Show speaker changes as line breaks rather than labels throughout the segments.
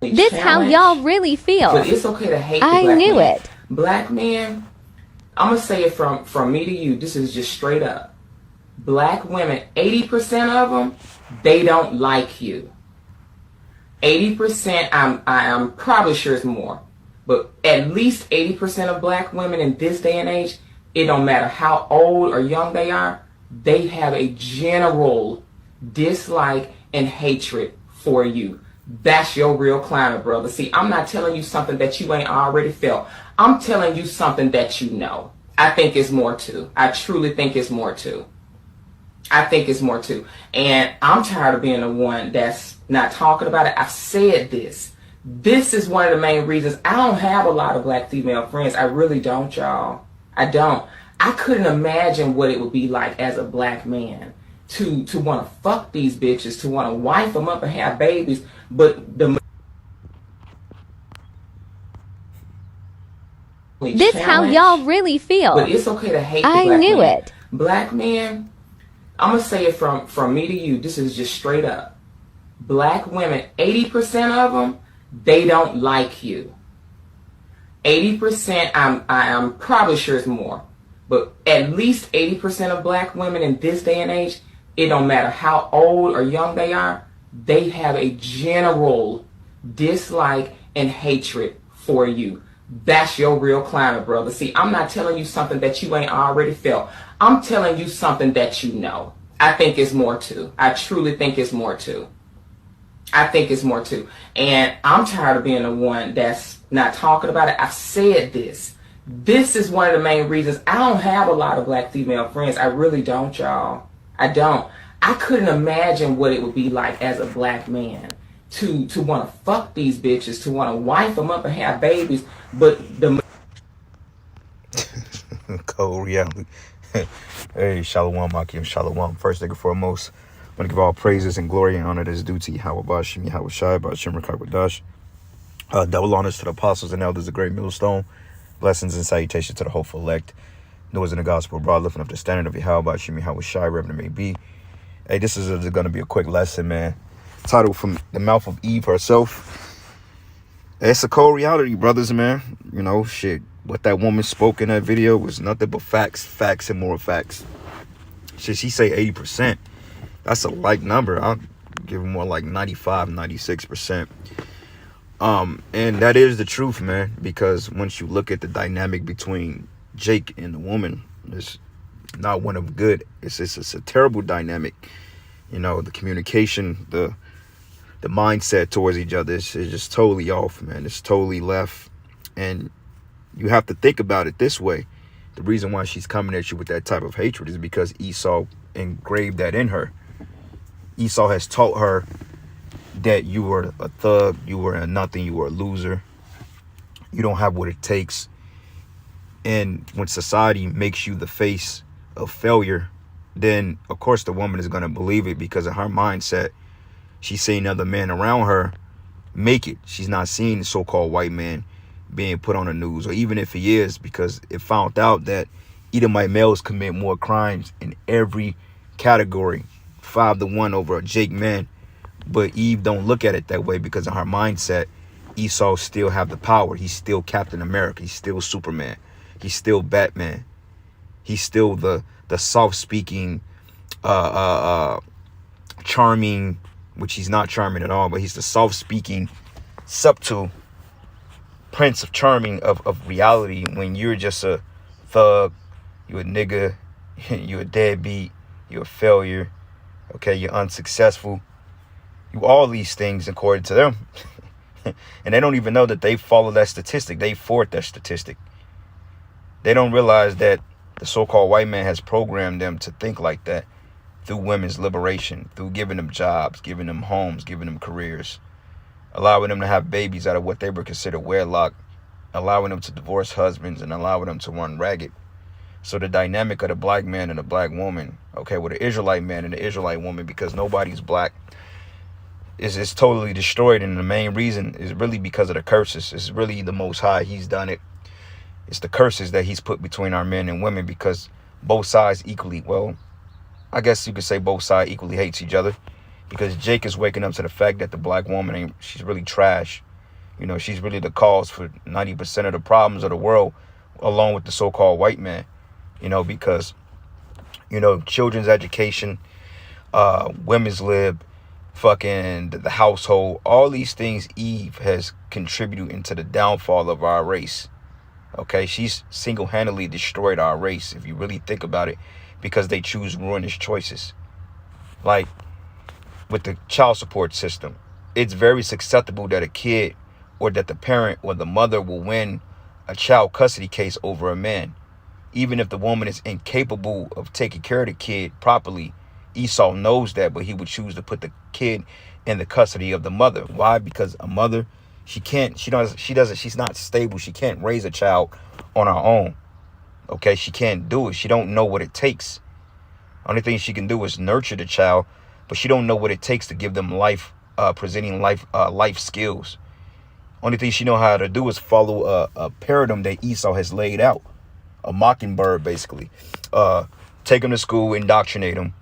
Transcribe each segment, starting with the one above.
This how y'all really feel.
But it's okay to hate
I
black
knew
men.
it.
Black men, I'm going to say it from me to you. This is just straight up. Black women, 80% of them, they don't like you. 80%, I'm probably sure it's more. But at least 80% of black women in this day and age, it don't matter how old or young they are, they have a general dislike and hatred for you. That's your real climate, brother. See, I'm not telling you something that you ain't already felt. I'm telling you something that you know. I think it's more too. I truly think it's more too. I think it's more too. And I'm tired of being the one that's not talking about it. I've said this. This is one of the main reasons I don't have a lot of black female friends. I really don't, y'all. I don't. I couldn't imagine what it would be like as a black man to want to fuck these bitches, to want to wife them up and have babies, but
this how y'all really feel.
But it's okay to hate
I
the black
knew
man.
it.
Black men, I'm going to say it from me to you. This is just straight up. Black women, 80% of them, they don't like you. 80%, I'm probably sure it's more. But at least 80% of black women in this day and age, it don't matter how old or young they are, they have a general dislike and hatred for you. That's your real climate, brother. See, I'm not telling you something that you ain't already felt. I'm telling you something that you know. I think it's more too. I truly think it's more too. I think it's more too. And I'm tired of being the one that's not talking about it. I've said this. This is one of the main reasons I don't have a lot of black female friends. I really don't, y'all. I don't. I couldn't imagine what it would be like as a black man to want to fuck these bitches, to want to wife them up and have babies, but the
cold reality. Hey, Shalom, Akim, Shalom. First and foremost, I want to give all praises and glory and honor that is due to Yahweh Bashim, Yahweh Shai, Bashim Rakakwadash. Double honors to the apostles and elders of Great Millstone. Blessings and salutations to the hopeful elect. Noahs in the gospel abroad, lifting up the standard of Yahweh Bashim, Yahweh Shai, Reverend may be. Hey, this is going to be a quick lesson, man. Titled From the Mouth of Eve Herself. It's a cold reality, brothers, man. You know, shit. What that woman spoke in that video was nothing but facts, facts, and more facts. Shit, she say 80%. That's a light number. I'll give it more like 95, 96%. And that is the truth, man. Because once you look at the dynamic between Jake and the woman, it's not one of good. It's a terrible dynamic. You know, the communication, the mindset towards each other is just totally off, man. It's totally left. And you have to think about it this way. The reason why she's coming at you with that type of hatred is because Esau engraved that in her. Esau has taught her that you were a thug, you were a nothing, you were a loser. You don't have what it takes. And when society makes you the face of failure, then of course the woman is going to believe it, because of her mindset. She's seeing other men around her make it. She's not seeing the so-called white man being put on the news, or even if he is, because it found out that Edomite males commit more crimes in every category, 5-1 over a Jake man. But Eve don't look at it that way, because of her mindset. Esau still have the power. He's still Captain America. He's still Superman. He's still Batman. He's still the soft-speaking, charming, which he's not charming at all, but he's the soft-speaking, subtle prince of charming of reality, when you're just a thug, you a nigga, you a deadbeat, you a failure, okay, you're unsuccessful. You all these things according to them. And they don't even know that they follow that statistic. They forward that statistic. They don't realize that the so-called white man has programmed them to think like that through women's liberation, through giving them jobs, giving them homes, giving them careers, allowing them to have babies out of what they were considered wedlock, allowing them to divorce husbands, and allowing them to run ragged. So the dynamic of the black man and the black woman, okay, with the Israelite man and the Israelite woman, because nobody's black, is totally destroyed. And the main reason is really because of the curses. It's really the Most High. He's done it. It's the curses that he's put between our men and women, because both sides equally, well, I guess you could say both sides equally hates each other, because Jake is waking up to the fact that the black woman she's really trash. You know, she's really the cause for 90% of the problems of the world, along with the so-called white man. You know, because, you know, children's education, women's lib, fucking the household, all these things Eve has contributed into the downfall of our race. Okay, she's single-handedly destroyed our race, if you really think about it, because they choose ruinous choices. Like with the child support system, it's very susceptible that a kid or that the parent or the mother will win a child custody case over a man. Even if the woman is incapable of taking care of the kid properly, Esau knows that, but he would choose to put the kid in the custody of the mother. Why? Because a mother, she's not stable. She can't raise a child on her own. Okay, she can't do it. She don't know what it takes. Only thing she can do is nurture the child, but she don't know what it takes to give them life, presenting life skills. Only thing she know how to do is follow a paradigm that Esau has laid out. A mockingbird, basically. Take them to school, indoctrinate them,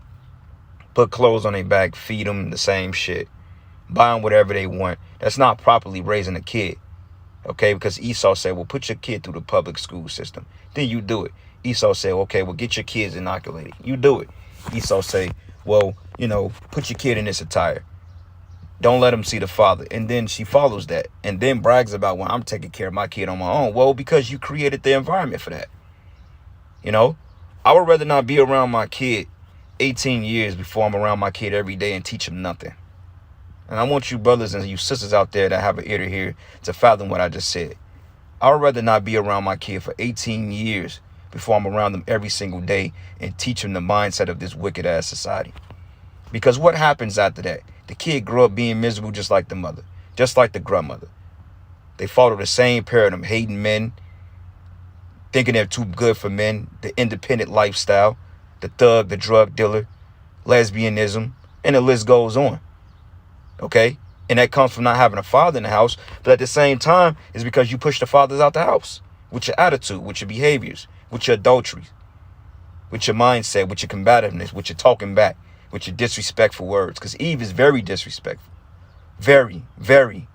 put clothes on their back, feed them the same shit, buy them whatever they want. That's not properly raising a kid. Okay, because Esau said, well, put your kid through the public school system. Then you do it. Esau said, okay, well, get your kids inoculated. You do it. Esau say, well, you know, put your kid in this attire. Don't let him see the father. And then she follows that and then brags about, well, I'm taking care of my kid on my own. Well, because you created the environment for that. You know, I would rather not be around my kid 18 years before I'm around my kid every day and teach him nothing. And I want you brothers and you sisters out there that have an ear to hear to fathom what I just said. I would rather not be around my kid for 18 years before I'm around them every single day and teach them the mindset of this wicked ass society. Because what happens after that? The kid grew up being miserable just like the mother, just like the grandmother. They follow the same paradigm, hating men, thinking they're too good for men, the independent lifestyle, the thug, the drug dealer, lesbianism, and the list goes on. Okay? And that comes from not having a father in the house. But at the same time, it's because you push the fathers out the house with your attitude, with your behaviors, with your adultery, with your mindset, with your combativeness, with your talking back, with your disrespectful words. Because Eve is very disrespectful. Very, very.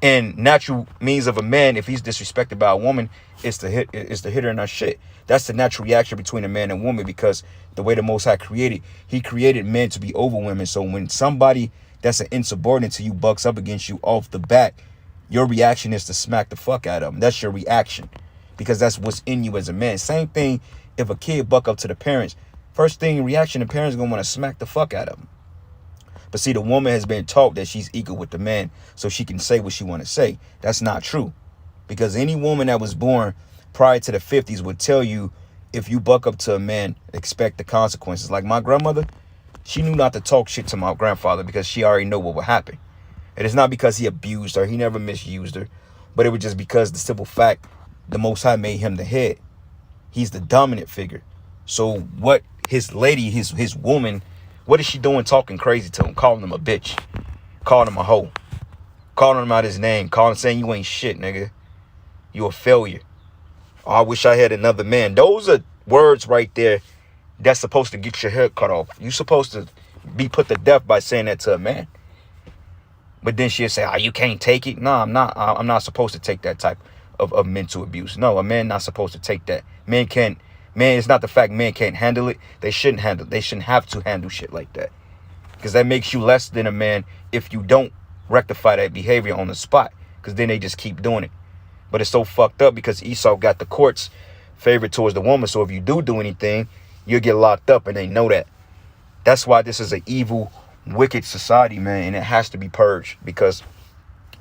And natural means of a man, if he's disrespected by a woman, is to hit her in her shit. That's the natural reaction between a man and woman, because the way the Most High created, he created men to be over women. So when somebody that's an insubordinate to you bucks up against you off the bat, your reaction is to smack the fuck out of them. That's your reaction, because that's what's in you as a man. Same thing if a kid buck up to the parents. First thing reaction, the parents are going to want to smack the fuck out of them. But see, the woman has been taught that she's equal with the man, so she can say what she want to say. That's not true. Because any woman that was born prior to the 50s would tell you, if you buck up to a man, expect the consequences. Like my grandmother, she knew not to talk shit to my grandfather because she already knew what would happen. And it's not because he abused her. He never misused her. But it was just because the simple fact, the Most High made him the head. He's the dominant figure. So what his lady, his woman, what is she doing talking crazy to him? Calling him a bitch. Calling him a hoe. Calling him out his name. Saying you ain't shit, nigga. You a failure. Oh, I wish I had another man. Those are words right there that's supposed to get your head cut off. You supposed to be put to death by saying that to a man. But then she'll say, oh, you can't take it. No, I'm not supposed to take that type of mental abuse. No, a man not supposed to take that. Man, it's not the fact men can't handle it. They shouldn't have to handle shit like that. Because that makes you less than a man if you don't rectify that behavior on the spot. Because then they just keep doing it. But it's so fucked up because Esau got the courts favored towards the woman. So if you do anything, you'll get locked up, and they know that. That's why this is an evil, wicked society, man. And it has to be purged. Because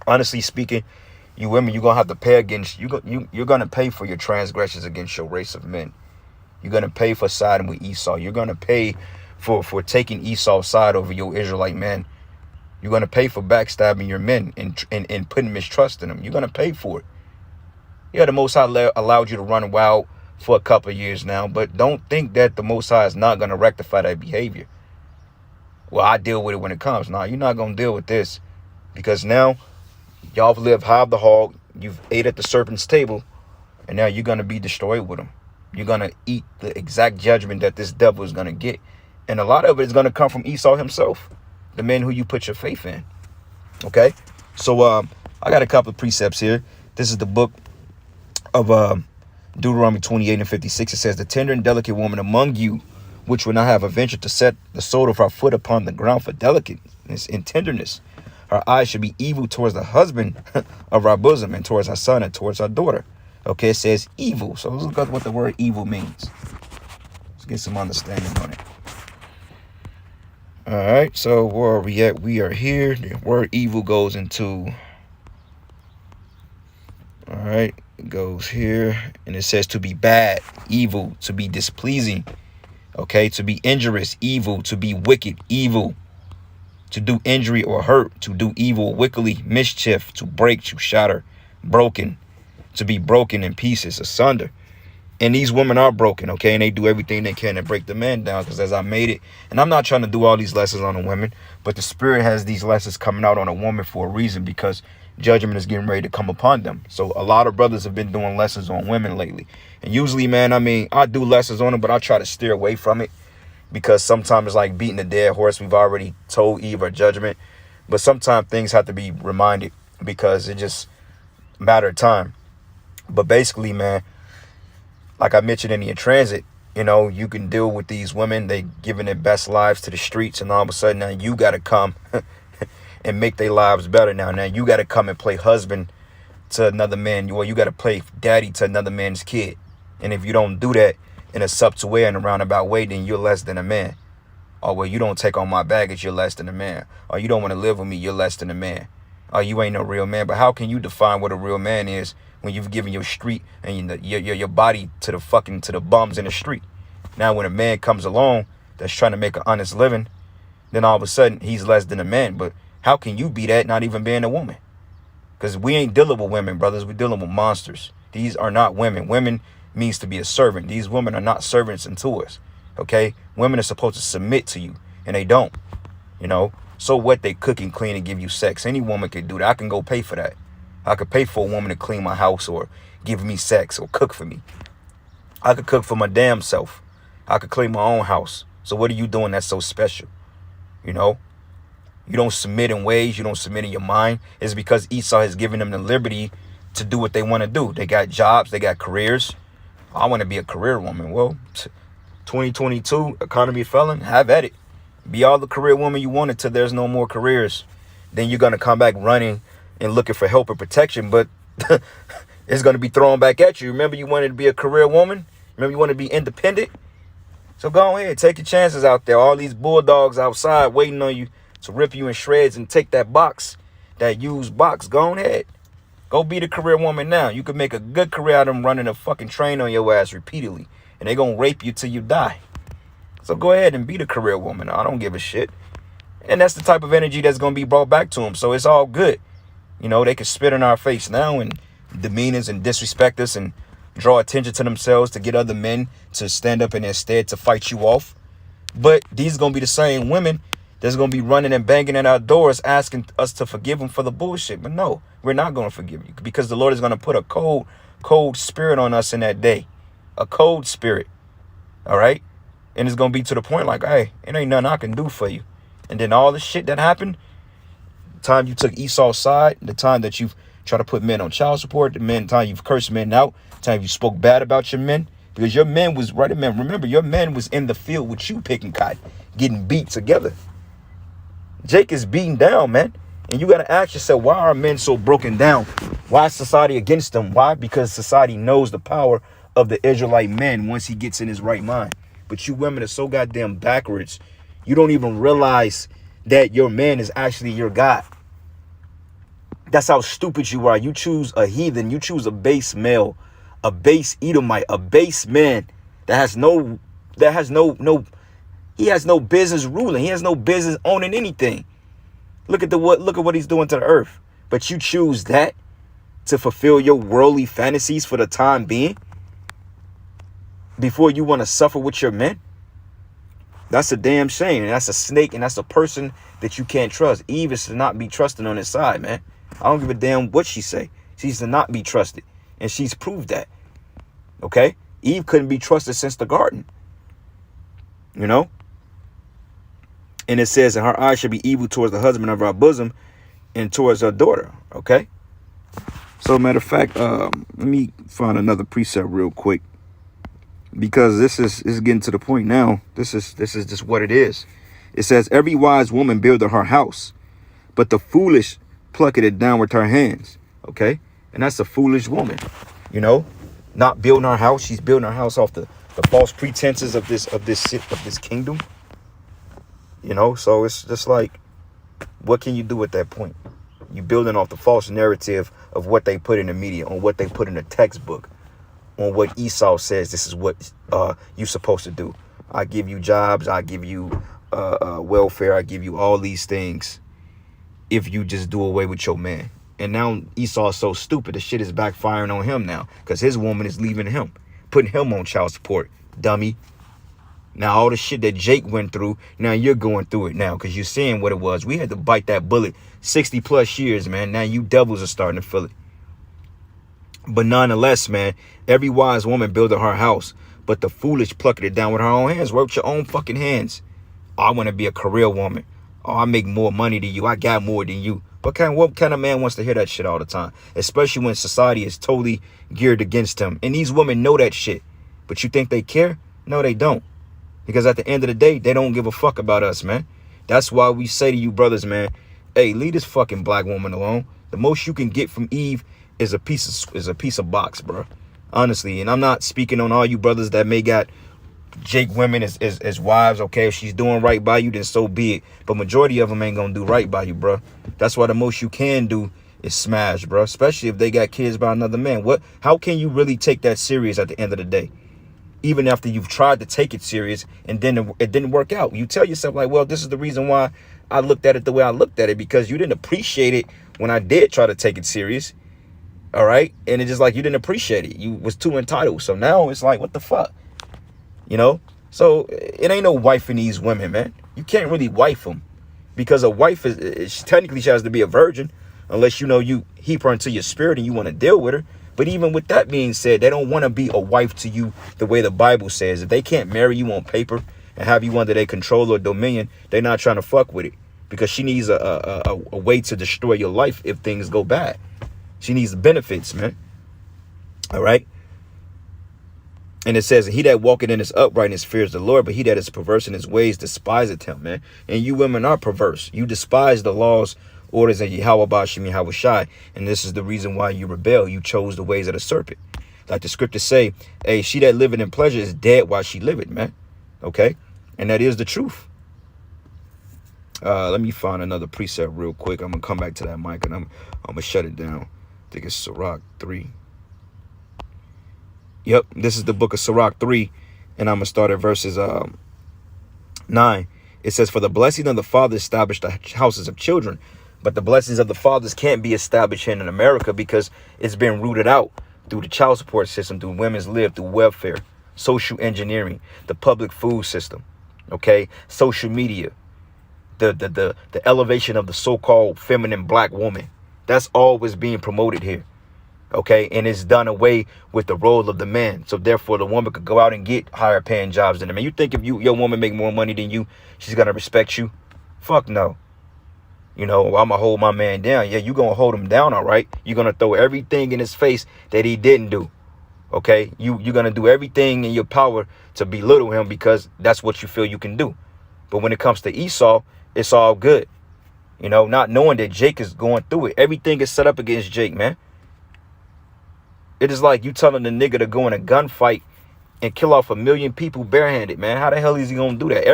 honestly speaking, you women, you're going to have to pay against, you're going to pay for your transgressions against your race of men. You're going to pay for siding with Esau. You're going to pay for taking Esau's side over your Israelite men. You're going to pay for backstabbing your men and putting mistrust in them. You're going to pay for it. Yeah, the Most High allowed you to run wild for a couple of years now, but don't think that the Most High is not going to rectify that behavior. Well, I deal with it when it comes. Nah, you're not going to deal with this, because now y'all have lived high of the hog. You've ate at the serpent's table, and now you're going to be destroyed with him. You're going to eat the exact judgment that this devil is going to get. And a lot of it is going to come from Esau himself, the man who you put your faith in. Okay? So I got a couple of precepts here. This is the book of Deuteronomy 28:56. It says, the tender and delicate woman among you, which will not have a venture to set the sole of her foot upon the ground for delicateness and tenderness. Her eyes should be evil towards the husband of our bosom, and towards our son, and towards our daughter. Okay, it says evil. So let's look at what the word evil means. Let's get some understanding on it. All right, so where are we at? We are here. The word evil goes into... All right, it goes here, and it says to be bad, evil, to be displeasing. Okay, to be injurious, evil, to be wicked, evil, to do injury or hurt, to do evil wickedly, mischief, to break, to shatter, broken, to be broken in pieces, asunder. And these women are broken, okay, and they do everything they can to break the man down, because as I made it, and I'm not trying to do all these lessons on the women, but the Spirit has these lessons coming out on a woman for a reason, because judgment is getting ready to come upon them. So a lot of brothers have been doing lessons on women lately. And usually, man, I mean, I do lessons on them, but I try to steer away from it, because sometimes it's like beating a dead horse. We've already told Eve our judgment, but sometimes things have to be reminded, because it just a matter of time. But basically, man, like I mentioned in the transit, you know, you can deal with these women. They giving their best lives to the streets, and all of a sudden now you got to come and make their lives better. Now you got to come and play husband to another man. You got to play daddy to another man's kid. And if you don't do that in a subtle way and a roundabout way, then you're less than a man. Or, well, you don't take on my baggage, you're less than a man. Or you don't want to live with me, you're less than a man. Or you ain't no real man. But how can you define what a real man is when you've given your street and your body to the bums in the street? Now when a man comes along that's trying to make an honest living, then all of a sudden he's less than a man. But how can you be that, not even being a woman? Because we ain't dealing with women, brothers. We're dealing with monsters. These are not women. Women means to be a servant. These women are not servants unto us. Okay? Women are supposed to submit to you, and they don't. You know? So what? They cook and clean and give you sex. Any woman could do that. I can go pay for that. I could pay for a woman to clean my house or give me sex or cook for me. I could cook for my damn self. I could clean my own house. So what are you doing that's so special? You know? You don't submit in ways. You don't submit in your mind. It's because Esau has given them the liberty to do what they want to do. They got jobs. They got careers. I want to be a career woman. Well, 2022, economy felon, have at it. Be all the career woman you want until there's no more careers. Then you're going to come back running and looking for help and protection, but it's going to be thrown back at you. Remember, you wanted to be a career woman? Remember, you want to be independent? So go ahead, take your chances out there. All these bulldogs outside waiting on you to rip you in shreds and take that box, that used box. Go ahead. Go be the career woman now. You could make a good career out of them running a fucking train on your ass repeatedly, and they're going to rape you till you die. So go ahead and be the career woman. I don't give a shit. And that's the type of energy that's going to be brought back to them. So it's all good. You know, they can spit in our face now and demean us and disrespect us and draw attention to themselves to get other men to stand up in their stead to fight you off. But these are going to be the same women that's going to be running and banging at our doors asking us to forgive them for the bullshit. But no, we're not going to forgive you, because the Lord is going to put a cold spirit on us in that day. A cold spirit. All right? And it's going to be to the point like, hey, it ain't nothing I can do for you. And then all the shit that happened, the time you took Esau's side, the time that you've tried to put men on child support, the time you've cursed men out, the time you spoke bad about your men, because your men was right. Remember, your men was in the field with you picking cotton, getting beat together. Jake is beaten down, man. And you got to ask yourself, why are men so broken down? Why is society against them? Why? Because society knows the power of the Israelite man once he gets in his right mind. But you women are so goddamn backwards. You don't even realize that your man is actually your God. That's how stupid you are. You choose a heathen. You choose a base male, a base Edomite, a base man that has no he has no business ruling. He has no business owning anything. Look at what he's doing to the earth. But you choose that to fulfill your worldly fantasies for the time being before you want to suffer with your men. That's a damn shame. And that's a snake, and that's a person that you can't trust. Eve is to not be trusted on his side, man. I don't give a damn what she say. She's to not be trusted. And she's proved that. Okay? Eve couldn't be trusted since the garden. You know? And it says, and her eyes should be evil towards the husband of our bosom and towards her daughter. Okay? So matter of fact, let me find another precept real quick, because this is getting to the point now. This is just what it is. It says, every wise woman buildeth her house, but the foolish plucketh it down with her hands. Okay, and that's a foolish woman, you know, not building her house. She's building her house off the false pretenses of this kingdom. You know, so it's just like, what can you do at that point? You building off the false narrative of what they put in the media, on what they put in the textbook, on what Esau says this is what you're supposed to do. I give you jobs, I give you welfare, I give you all these things if you just do away with your man. And now Esau is so stupid, the shit is backfiring on him now, because his woman is leaving him, putting him on child support, dummy. Now all the shit that Jake went through, now you're going through it now, because you're seeing what it was. We had to bite that bullet 60 plus years, man. Now you devils are starting to feel it. But nonetheless, man, every wise woman buildeth her house, but the foolish plucketh it down with her own hands. Work with your own fucking hands. Oh, I want to be a career woman. Oh, I make more money than you. I got more than you. What kind of man wants to hear that shit all the time? Especially when society is totally geared against him. And these women know that shit. But you think they care? No, they don't. Because at the end of the day, they don't give a fuck about us, man. That's why we say to you brothers, man, hey, leave this fucking black woman alone. The most you can get from Eve is a piece of box, bro. Honestly, and I'm not speaking on all you brothers that may got Jake women as wives. Okay, if she's doing right by you, then so be it. But majority of them ain't gonna do right by you, bro. That's why the most you can do is smash, bro. Especially if they got kids by another man. How can you really take that serious at the end of the day? Even after you've tried to take it serious and then it didn't work out. You tell yourself like, well, this is the reason why I looked at it the way I looked at it, because you didn't appreciate it when I did try to take it serious. All right. And it's just like you didn't appreciate it. You was too entitled. So now it's like, what the fuck? You know? So it ain't no wifing these women, man. You can't really wife them, because a wife is technically she has to be a virgin, unless you know you heap her into your spirit and you want to deal with her. But even with that being said, they don't want to be a wife to you the way the Bible says. If they can't marry you on paper and have you under their control or dominion, they're not trying to fuck with it, because she needs a way to destroy your life if things go bad. She needs the benefits, man. All right. And it says, he that walketh in his uprightness fears the Lord, but he that is perverse in his ways despiseth him, man. And you women are perverse. You despise the laws, orders of Yahweh Bashim Yahweh Shai. And this is the reason why you rebel. You chose the ways of the serpent. Like the scriptures say, hey, she that liveth in pleasure is dead while she liveth, man. Okay. And that is the truth. Let me find another precept real quick. I'm going to come back to that mic and I'm going to shut it down. I think it's Sirach 3. Yep, this is the book of Sirach 3, and I'm going to start at verses 9. It says, for the blessing of the father established the houses of children, but the blessings of the fathers can't be established here in America, because it's been rooted out through the child support system, through women's lib, through welfare, social engineering, the public food system, okay, social media, the elevation of the so-called feminine black woman. That's always being promoted here. Okay, and it's done away with the role of the man. So therefore, the woman could go out and get higher paying jobs than the man. You think if your woman make more money than you, she's gonna respect you? Fuck no. You know, I'm gonna hold my man down. Yeah, you gonna hold him down, all right? You're gonna throw everything in his face that he didn't do. Okay, you're gonna do everything in your power to belittle him, because that's what you feel you can do. But when it comes to Esau, it's all good. You know, not knowing that Jake is going through it. Everything is set up against Jake, man. It is like you telling the nigga to go in a gunfight and kill off 1 million people barehanded, man. How the hell is he gonna do that?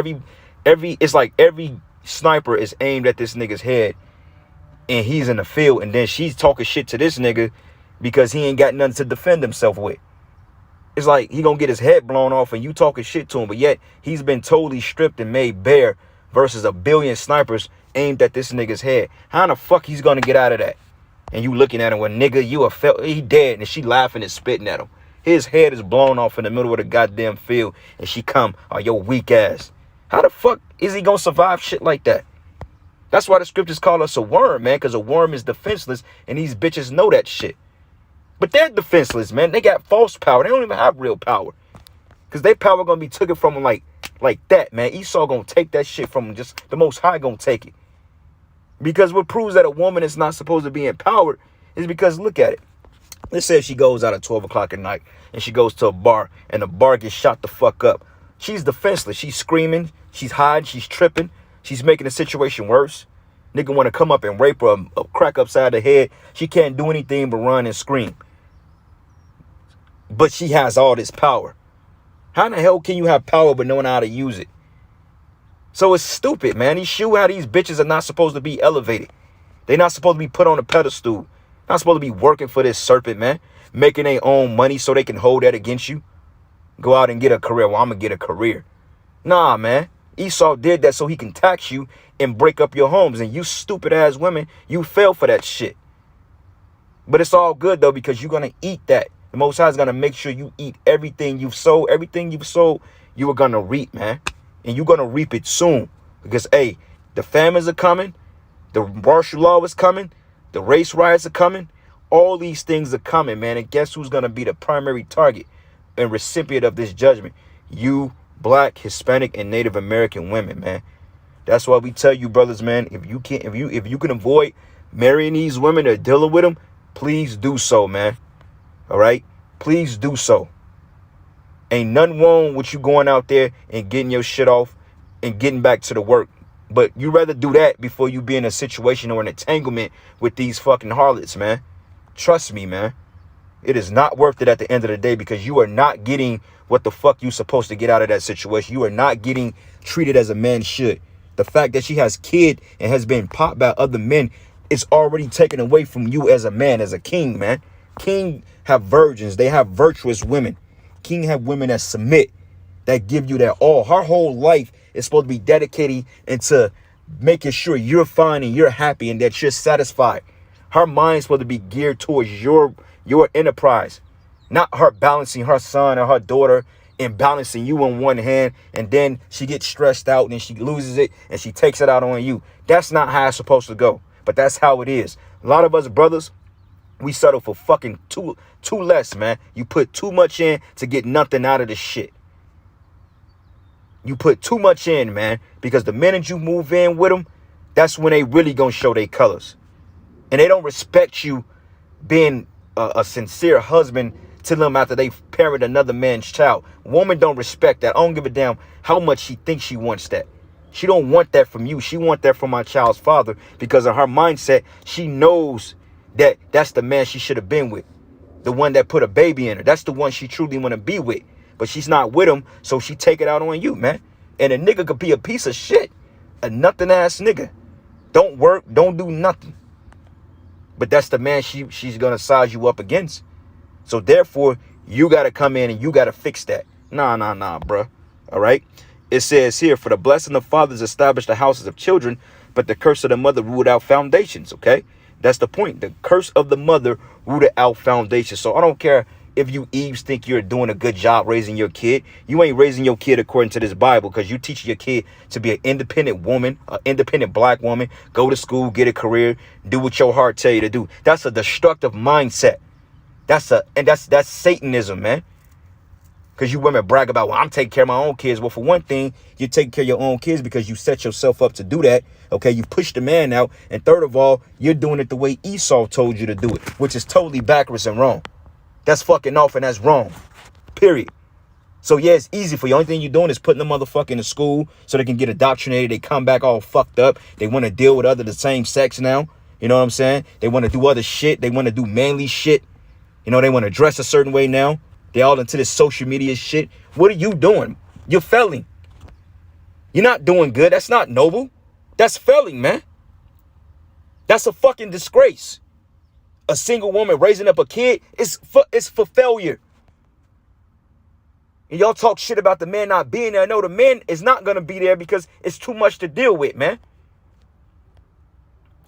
It's like every sniper is aimed at this nigga's head, and he's in the field, and then she's talking shit to this nigga because he ain't got nothing to defend himself with. It's like he gonna get his head blown off and you talking shit to him, but yet he's been totally stripped and made bare versus 1 billion snipers aimed at this nigga's head. How the fuck he's gonna get out of that? And you looking at him, well, nigga, he dead. And she laughing and spitting at him. His head is blown off in the middle of the goddamn field. And she come, oh, your weak ass. How the fuck is he going to survive shit like that? That's why the scriptures call us a worm, man. Because a worm is defenseless. And these bitches know that shit. But they're defenseless, man. They got false power. They don't even have real power. Because their power going to be taken from them like that, man. Esau going to take that shit from them. Just the Most High going to take it. Because what proves that a woman is not supposed to be empowered is because, look at it. Let's say if she goes out at 12 o'clock at night and she goes to a bar and the bar gets shot the fuck up. She's defenseless. She's screaming. She's hiding. She's tripping. She's making the situation worse. Nigga want to come up and rape her a crack upside the head. She can't do anything but run and scream. But she has all this power. How in the hell can you have power but knowing how to use it? So it's stupid, man. These show how these bitches are not supposed to be elevated. They're not supposed to be put on a pedestal. Not supposed to be working for this serpent, man. Making their own money so they can hold that against you. Go out and get a career. Well, I'm going to get a career. Nah, man. Esau did that so he can tax you and break up your homes. And you stupid ass women, you fell for that shit. But it's all good, though, because you're going to eat that. The Most High is going to make sure you eat everything you've sowed. Everything you've sowed, you are going to reap, man. And you're going to reap it soon. Because, hey, the famines are coming. The martial law is coming. The race riots are coming. All these things are coming, man. And guess who's going to be the primary target and recipient of this judgment? You, Black, Hispanic, and Native American women, man. That's why we tell you, brothers, man, if you can avoid marrying these women or dealing with them, please do so, man. All right? Please do so. Ain't nothing wrong with you going out there and getting your shit off and getting back to the work. But you rather do that before you be in a situation or an entanglement with these fucking harlots, man. Trust me, man. It is not worth it at the end of the day because you are not getting what the fuck you supposed to get out of that situation. You are not getting treated as a man should. The fact that she has kid and has been popped by other men is already taken away from you as a man, as a king, man. King have virgins. They have virtuous women. King have women that submit, that give you that all. Her whole life is supposed to be dedicated into making sure you're fine and you're happy and that you're satisfied. Her mind's supposed to be geared towards your enterprise, not her balancing her son or her daughter and balancing you on one hand, and then she gets stressed out and she loses it and she takes it out on you. That's not how it's supposed to go, but that's how it is. A lot of us brothers, we settle for fucking too less, man. You put too much in to get nothing out of the shit. You put too much in, man, because the minute you move in with them, that's when they really gonna show their colors. And they don't respect you being a sincere husband to them after they've parent another man's child. Woman don't respect that. I don't give a damn how much she thinks she wants that. She don't want that from you. She want that from my child's father because of her mindset. She knows that that's the man she should have been with. The one that put a baby in her. That's the one she truly want to be with. But she's not with him, so she take it out on you, man. And a nigga could be a piece of shit. A nothing ass nigga. Don't work, don't do nothing. But that's the man she's going to size you up against. So therefore, you got to come in and you got to fix that. Nah, bruh. All right? It says here, for the blessing of fathers established the houses of children, but the curse of the mother ruled out foundations, okay? That's the point. The curse of the mother rooted out foundations. So I don't care if you Eves think you're doing a good job raising your kid. You ain't raising your kid according to this Bible because you teach your kid to be an independent woman, an independent Black woman, go to school, get a career, do what your heart tell you to do. That's a destructive mindset. That's Satanism, man. Because you women brag about, well, I'm taking care of my own kids. Well, for one thing, you're taking care of your own kids because you set yourself up to do that. Okay, you push the man out. And third of all, you're doing it the way Esau told you to do it, which is totally backwards and wrong. That's fucking off and that's wrong. Period. So yeah, it's easy for you. Only thing you're doing is putting the motherfucker in school so they can get indoctrinated. They come back all fucked up. They want to deal with the same sex now. You know what I'm saying? They want to do other shit. They want to do manly shit. You know, they want to dress a certain way now. They all into this social media shit. What are you doing? You're failing. You're not doing good. That's not noble. That's failing, man. That's a fucking disgrace. A single woman raising up a kid is for failure. And y'all talk shit about the man not being there. No, the man is not going to be there because it's too much to deal with, man.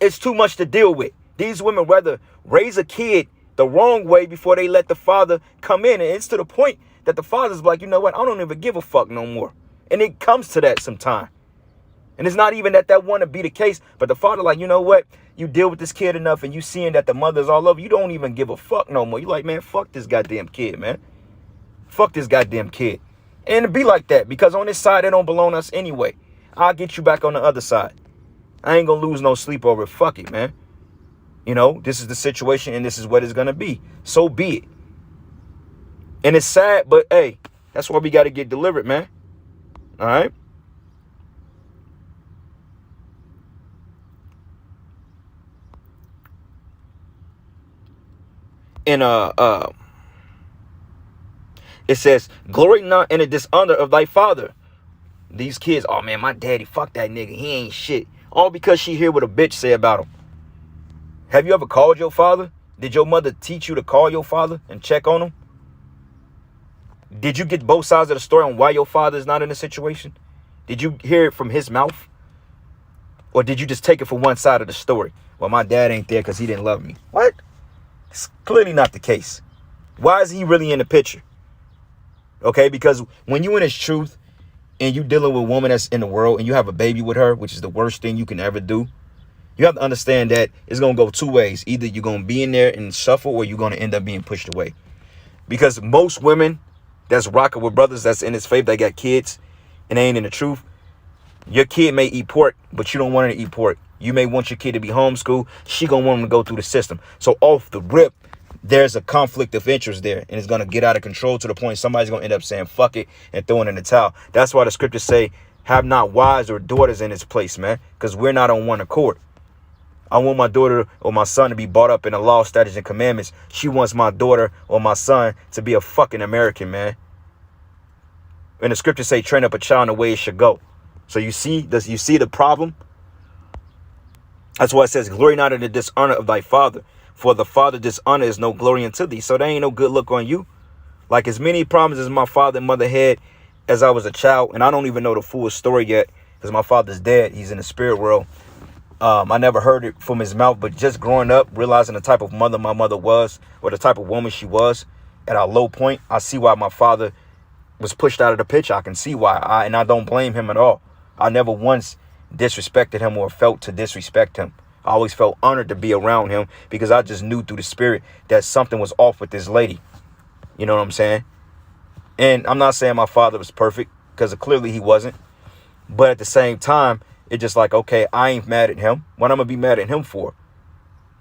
It's too much to deal with. These women rather raise a kid the wrong way before they let the father come in. And it's to the point that the father's like, you know what? I don't even give a fuck no more. And it comes to that sometime. And it's not even that want to be the case, but the father like, you know what? You deal with this kid enough and you seeing that the mother's all over. You don't even give a fuck no more. You like, man, fuck this goddamn kid, man. Fuck this goddamn kid. And it be like that because on this side, they don't belong to us anyway. I'll get you back on the other side. I ain't gonna lose no sleep over it. Fuck it, man. You know, this is the situation and this is what it's going to be. So be it. And it's sad, but hey, that's why we got to get delivered, man. All right. And it says, glory not in the dishonor of thy father. These kids, oh man, my daddy, fuck that nigga. He ain't shit. All because she hear what a bitch say about him. Have you ever called your father? Did your mother teach you to call your father and check on him? Did you get both sides of the story on why your father is not in the situation? Did you hear it from his mouth? Or did you just take it from one side of the story? Well, my dad ain't there because he didn't love me. What? It's clearly not the case. Why is he really in the picture? Okay, because when you in his truth and you dealing with a woman that's in the world and you have a baby with her, which is the worst thing you can ever do, you have to understand that it's going to go two ways. Either you're going to be in there and suffer or you're going to end up being pushed away. Because most women that's rocking with brothers that's in his faith, that got kids and they ain't in the truth, your kid may eat pork, but you don't want her to eat pork. You may want your kid to be homeschooled. She going to want him to go through the system. So off the rip, there's a conflict of interest there, and it's going to get out of control to the point somebody's going to end up saying fuck it and throwing in the towel. That's why the scriptures say, have not wives or daughters in this place, man, because we're not on one accord. I want my daughter or my son to be brought up in the law, statutes, and commandments. She wants my daughter or my son to be a fucking American, man. And the scriptures say, train up a child in the way it should go. So you see the problem? That's why it says, glory not in the dishonor of thy father. For the father dishonor is no glory unto thee. So there ain't no good look on you. Like as many problems as my father and mother had as I was a child, and I don't even know the full story yet because my father's dead. He's in the spirit world. I never heard it from his mouth, but just growing up, realizing the type of mother my mother was, or the type of woman she was, at our low point, I see why my father was pushed out of the picture. I can see why, and I don't blame him at all. I never once disrespected him or felt to disrespect him. I always felt honored to be around him because I just knew through the spirit that something was off with this lady. You know what I'm saying? And I'm not saying my father was perfect because clearly he wasn't. But at the same time, it's just like, okay, I ain't mad at him. What I'm going to be mad at him for?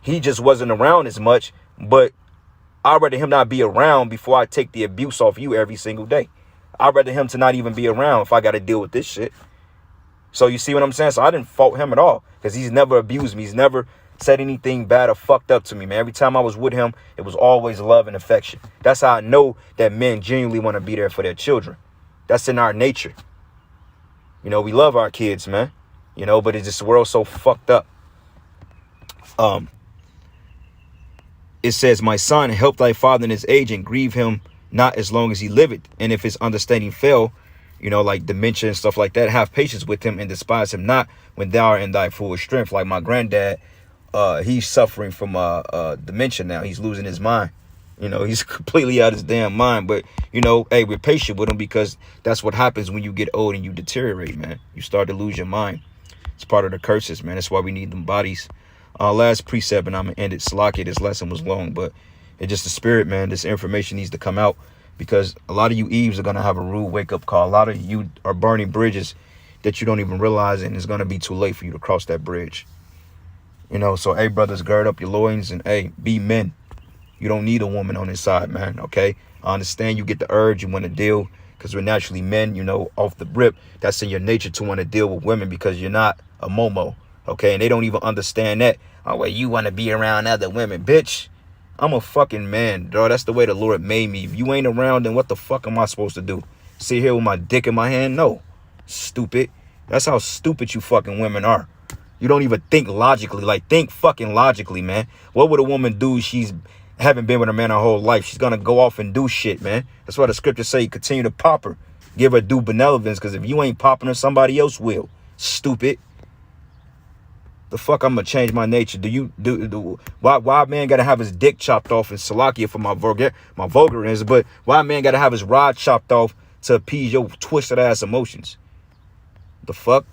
He just wasn't around as much, but I'd rather him not be around before I take the abuse off you every single day. I'd rather him to not even be around if I got to deal with this shit. So you see what I'm saying? So I didn't fault him at all because he's never abused me. He's never said anything bad or fucked up to me, man. Every time I was with him, it was always love and affection. That's how I know that men genuinely want to be there for their children. That's in our nature. You know, we love our kids, man. You know, but it's just the world's so fucked up. It says, my son, help thy father in his age and grieve him not as long as he liveth. And if his understanding fail, you know, like dementia and stuff like that, have patience with him and despise him not when thou art in thy full strength. Like my granddad, he's suffering from dementia now. He's losing his mind. You know, he's completely out of his damn mind. But, you know, hey, we're patient with him because that's what happens when you get old and you deteriorate, man. You start to lose your mind. It's part of the curses, man. That's why we need them bodies. Last precept, and I'm going to end it. Slocky, this lesson was long, but it's just the spirit, man. This information needs to come out. Because a lot of you Eves are going to have a rude wake-up call. A lot of you are burning bridges that you don't even realize, and it's going to be too late for you to cross that bridge. You know, so, hey, brothers, gird up your loins and, hey, be men. You don't need a woman on this side, man, okay? I understand you get the urge, you want to deal, because we're naturally men, you know, off the rip. That's in your nature to want to deal with women because you're not a momo, okay? And they don't even understand that. Oh, well, you want to be around other women, bitch. I'm a fucking man, dog. That's the way the Lord made me. If you ain't around, then what the fuck am I supposed to do? Sit here with my dick in my hand? No. Stupid. That's how stupid you fucking women are. You don't even think logically. Like, think fucking logically, man. What would a woman do if she's haven't been with a man her whole life? She's going to go off and do shit, man. That's why the scriptures say continue to pop her. Give her due benevolence, because if you ain't popping her, somebody else will. Stupid. The fuck I'm gonna change my nature? Why a man gotta have his dick chopped off in Salakia for my vulgarism, but why a man gotta have his rod chopped off to appease your twisted ass emotions? The fuck?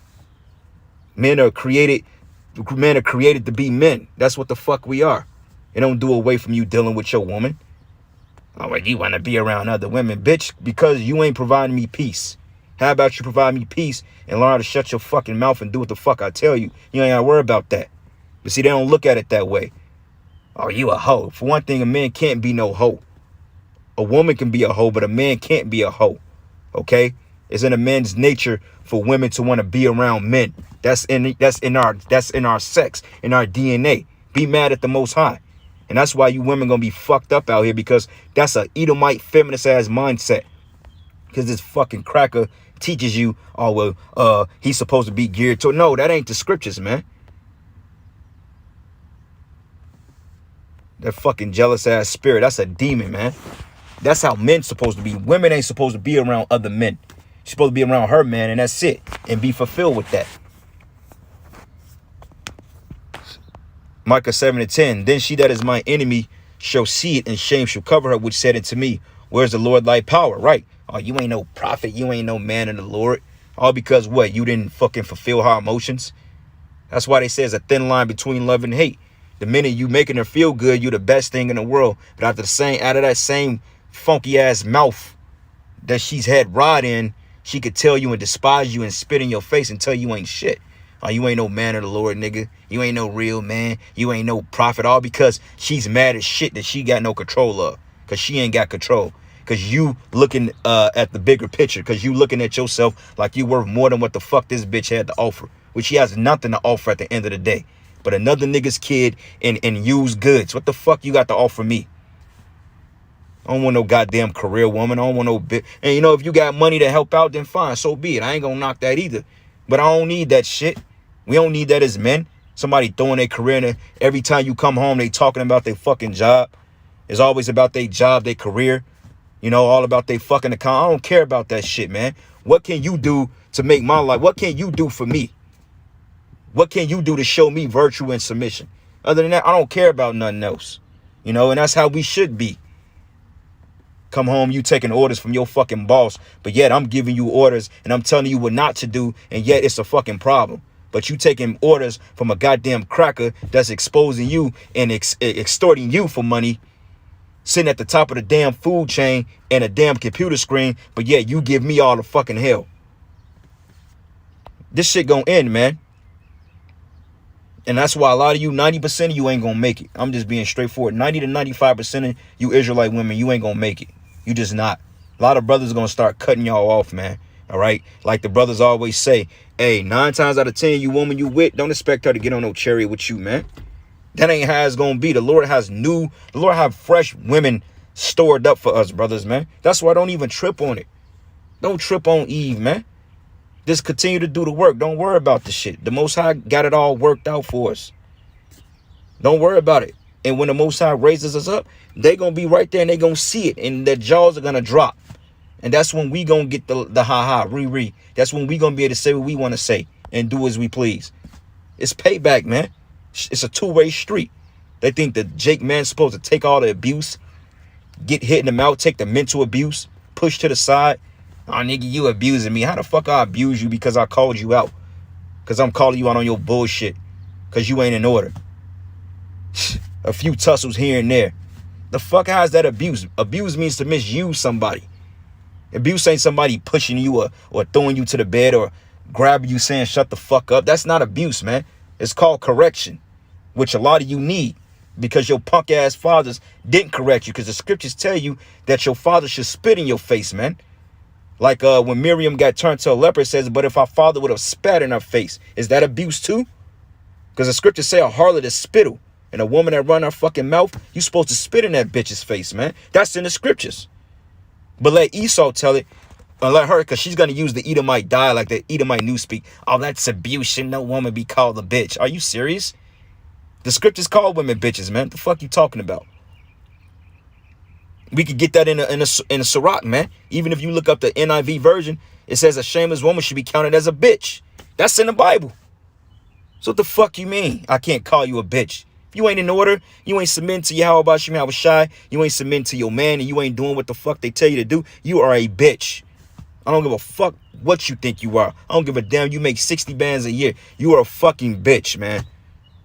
Men are created to be men. That's what the fuck we are. It don't do away from you dealing with your woman. Oh, well, you wanna be around other women, bitch, because you ain't providing me peace. How about you provide me peace and learn how to shut your fucking mouth and do what the fuck I tell you? You ain't gotta worry about that. But see, they don't look at it that way. Oh, you a hoe. For one thing, a man can't be no hoe. A woman can be a hoe, but a man can't be a hoe. Okay? It's in a man's nature for women to want to be around men. That's in our sex, in our DNA. Be mad at the Most High. And that's why you women gonna be fucked up out here, because that's a Edomite feminist ass mindset. Because this fucking cracker teaches you, oh well, he's supposed to be geared to. No, that ain't the scriptures, man. That fucking jealous ass spirit, that's a demon, man. That's how men's supposed to be. Women ain't supposed to be around other men. She's supposed to be around her man, and that's it. And be fulfilled with that. Micah 7:10. Then she that is my enemy shall see it, and shame shall cover her, which said unto me, where's the Lord thy power? Right. Oh, you ain't no prophet. You ain't no man of the Lord. All because what? You didn't fucking fulfill her emotions. That's why they say there's a thin line between love and hate. The minute you making her feel good, you're the best thing in the world. But out of that same funky ass mouth that she's had rod in, she could tell you and despise you and spit in your face and tell you ain't shit. Oh, you ain't no man of the Lord, nigga. You ain't no real man. You ain't no prophet. All because she's mad as shit that she got no control of. Because she ain't got control. Because you looking at the bigger picture. Because you looking at yourself like you worth more than what the fuck this bitch had to offer. Which she has nothing to offer at the end of the day. But another nigga's kid and used goods. What the fuck you got to offer me? I don't want no goddamn career woman. I don't want no bit. And you know, if you got money to help out, then fine. So be it. I ain't gonna knock that either. But I don't need that shit. We don't need that as men. Somebody throwing their career in there. Every time you come home, they talking about their fucking job. It's always about their job, their career. You know, all about their fucking account. I don't care about that shit, man. What can you do to make my life? What can you do for me? What can you do to show me virtue and submission? Other than that, I don't care about nothing else. You know, and that's how we should be. Come home, you taking orders from your fucking boss, but yet I'm giving you orders and I'm telling you what not to do, and yet it's a fucking problem. But you taking orders from a goddamn cracker that's exposing you and extorting you for money, sitting at the top of the damn food chain and a damn computer screen, but yet you give me all the fucking hell. This shit gonna end, man. And that's why a lot of you, 90% of you ain't gonna make it. I'm just being straightforward. 90 to 95% of you Israelite women, you ain't gonna make it. You just not. A lot of brothers are gonna start cutting y'all off, man. All right? Like the brothers always say, hey, 9 times out of 10, you woman you with, don't expect her to get on no chariot with you, man. That ain't how it's gonna be. The Lord have fresh women stored up for us, brothers, man. That's why don't even trip on it. Don't trip on Eve, man. Just continue to do the work. Don't worry about the shit. The Most High got it all worked out for us. Don't worry about it. And when the Most High raises us up, they going to be right there and they going to see it. And their jaws are going to drop. And that's when we going to get the ha-ha, re-re. That's when we going to be able to say what we want to say and do as we please. It's payback, man. It's a two-way street. They think that Jake Man's supposed to take all the abuse, get hit in the mouth, take the mental abuse, push to the side. Oh, nigga, you abusing me. How the fuck I abuse you because I called you out? Because I'm calling you out on your bullshit. Because you ain't in order. A few tussles here and there. The fuck how's that abuse? Abuse means to misuse somebody. Abuse ain't somebody pushing you or throwing you to the bed or grabbing you saying shut the fuck up. That's not abuse, man. It's called correction, which a lot of you need because your punk ass fathers didn't correct you, because the scriptures tell you that your father should spit in your face, man. Like when Miriam got turned to a leper, it says, but if our father would have spat in her face, is that abuse too? Because the scriptures say a harlot is spittle. And a woman that run her fucking mouth, you supposed to spit in that bitch's face, man. That's in the scriptures. But let Esau tell it. Or let her, because she's going to use the Edomite dialect, the Edomite newspeak. Oh, that's abuse. Should no woman be called a bitch? Are you serious? The scriptures call women bitches, man. What the fuck you talking about? We could get that in a Sirach, man. Even if you look up the NIV version, it says a shameless woman should be counted as a bitch. That's in the Bible. So what the fuck you mean? I can't call you a bitch. If you ain't in order, you ain't submitting to Yahweh Shemi Shai, you ain't submitting to your man, and you ain't doing what the fuck they tell you to do, you are a bitch. I don't give a fuck what you think you are. I don't give a damn. You make 60 bands a year. You are a fucking bitch, man.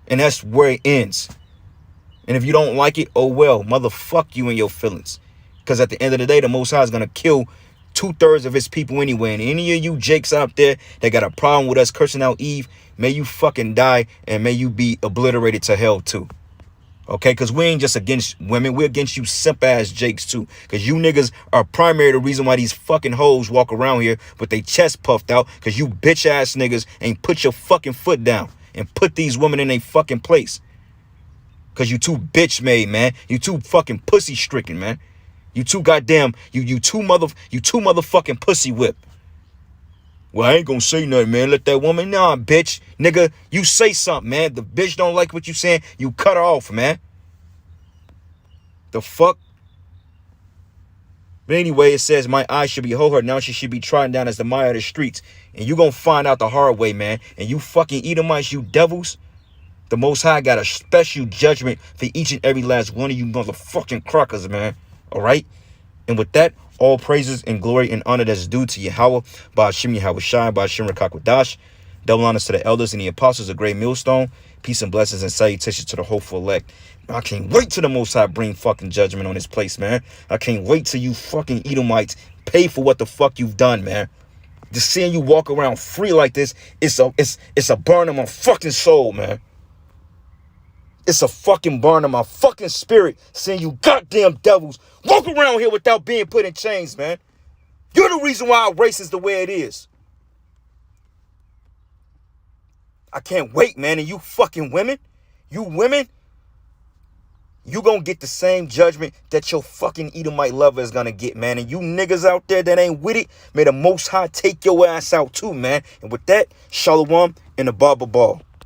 And that's where it ends. And if you don't like it, oh well, motherfuck you and your feelings. Because at the end of the day, the Most High is going to kill 2/3 of his people anyway. And any of you jakes out there that got a problem with us cursing out Eve, may you fucking die and may you be obliterated to hell too. Okay, because we ain't just against women. We're against you simp-ass jakes, too. Because you niggas are primary the reason why these fucking hoes walk around here with their chest puffed out. Because you bitch-ass niggas ain't put your fucking foot down and put these women in their fucking place. Because you too bitch-made, man. You too fucking pussy-stricken, man. You too goddamn, you too motherfucking pussy whip. Well, I ain't gonna say nothing, man. Let that woman, nah, bitch. Nigga, you say something, man. The bitch don't like what you saying. You cut her off, man. The fuck? But anyway, it says, my eyes should behold her. Now she should be trodden down as the mire of the streets. And you gonna find out the hard way, man. And you fucking Edomites, you devils. The Most High got a special judgment for each and every last one of you motherfucking crackers, man. All right? And with that, all praises and glory and honor that's due to Yahweh, Ba'ashim Yahweh Shai, Ba'ashim Rakakwadash. Double honors to the elders and the apostles of Great Millstone. Peace and blessings and salutations to the hopeful elect. I can't wait till the Most High bring fucking judgment on this place, man. I can't wait till you fucking Edomites pay for what the fuck you've done, man. Just seeing you walk around free like this, it's a burn in my fucking soul, man. It's a fucking burn in my fucking spirit seeing you goddamn devils walk around here without being put in chains, man. You're the reason why our race is the way it is. I can't wait, man. And you fucking women, you gonna get the same judgment that your fucking Edomite lover is gonna get, man. And you niggas out there that ain't with it, may the Most High take your ass out too, man. And with that, Shalom and the Baba Ball.